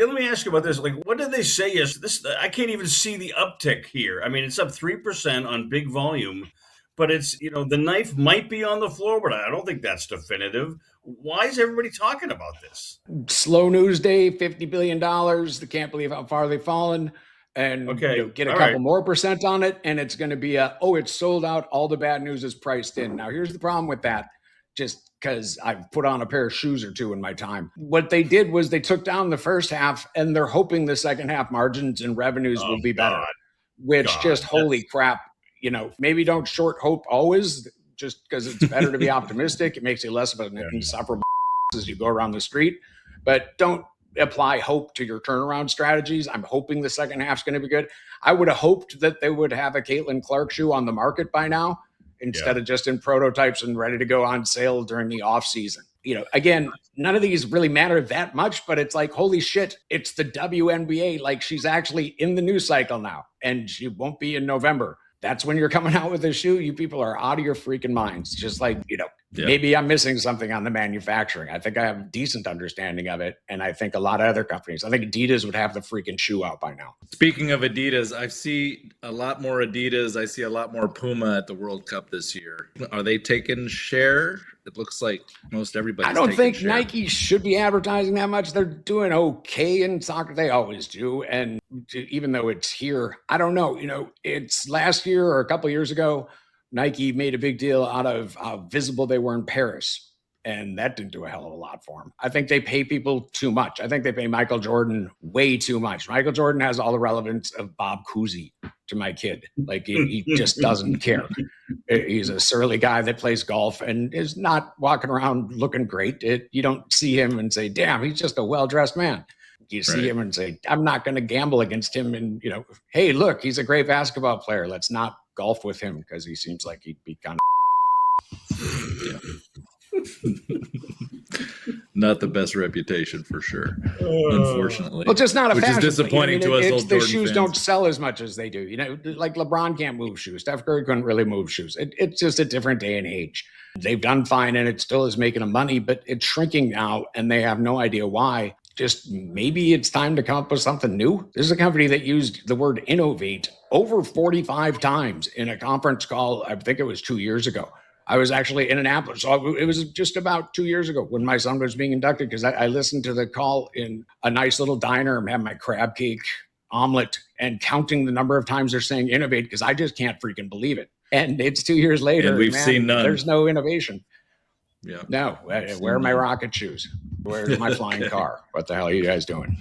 Yeah, let me ask you about this. Like, what did they say is this? I can't even see the uptick here. I mean, it's up 3% on big volume, but it's, the knife might be on the floor, but I don't think that's definitive. Why is everybody talking about this? Slow news day, $50 billion. They can't believe how far they've fallen. And Okay. get a All couple right. more percent on it, and it's going to be it's sold out. All the bad news is priced in. Now, here's the problem with that. Just because I've put on a pair of shoes or two in my time. What they did was they took down the first half, and they're hoping the second half margins and revenues Oh will be better. God, Which God, just holy crap. Maybe don't short hope always, just because it's better to be optimistic. It makes you less of an insufferable as you go around the street, but don't apply hope to your turnaround strategies. I'm hoping the second half's going to be good. I would have hoped that they would have a Caitlin Clark shoe on the market by now instead of just in prototypes and ready to go on sale during the off season. Again, none of these really matter that much, but it's like, holy shit, it's the WNBA. Like, she's actually in the news cycle now, and she won't be in November. That's when you're coming out with a shoe. You people are out of your freaking minds. Just like, maybe I'm missing something on the manufacturing. I think I have a decent understanding of it. And I think a lot of other companies, I think Adidas would have the freaking shoe out by now. Speaking of Adidas, I see a lot more Adidas. I see a lot more Puma at the World Cup this year. Are they taking share? It looks like most everybody's I don't think share. Nike should be advertising that much. They're doing okay in soccer. They always do. And even though it's here, I don't know. It's last year or a couple of years ago, Nike made a big deal out of how visible they were in Paris. And that didn't do a hell of a lot for them. I think they pay people too much. I think they pay Michael Jordan way too much. Michael Jordan has all the relevance of Bob Cousy to my kid. Like, he just doesn't care. He's a surly guy that plays golf and is not walking around looking great. You don't see him and say, damn, he's just a well-dressed man. You see him and say, I'm not going to gamble against him. And, hey, look, he's a great basketball player. Let's not golf with him because he seems like he'd be kind of... Not the best reputation for sure, unfortunately. Well, just not a which fashion is disappointing to us old the Jordan shoes fans. Don't sell as much as they do. Like LeBron can't move shoes. Steph Curry couldn't really move shoes. It's just a different day and age. They've done fine, and it still is making them money, but it's shrinking now, and they have no idea why. Just maybe it's time to come up with something new. This is a company that used the word innovate over 45 times in a conference call. I think it was 2 years ago. I was actually in Annapolis. So it was just about 2 years ago when my son was being inducted, because I listened to the call in a nice little diner and had my crab cake omelet and counting the number of times they're saying innovate, because I just can't freaking believe it. And it's 2 years later. And we've seen none. There's no innovation. Yeah. No. Where are my rocket shoes? Where's my flying car? What the hell are you guys doing?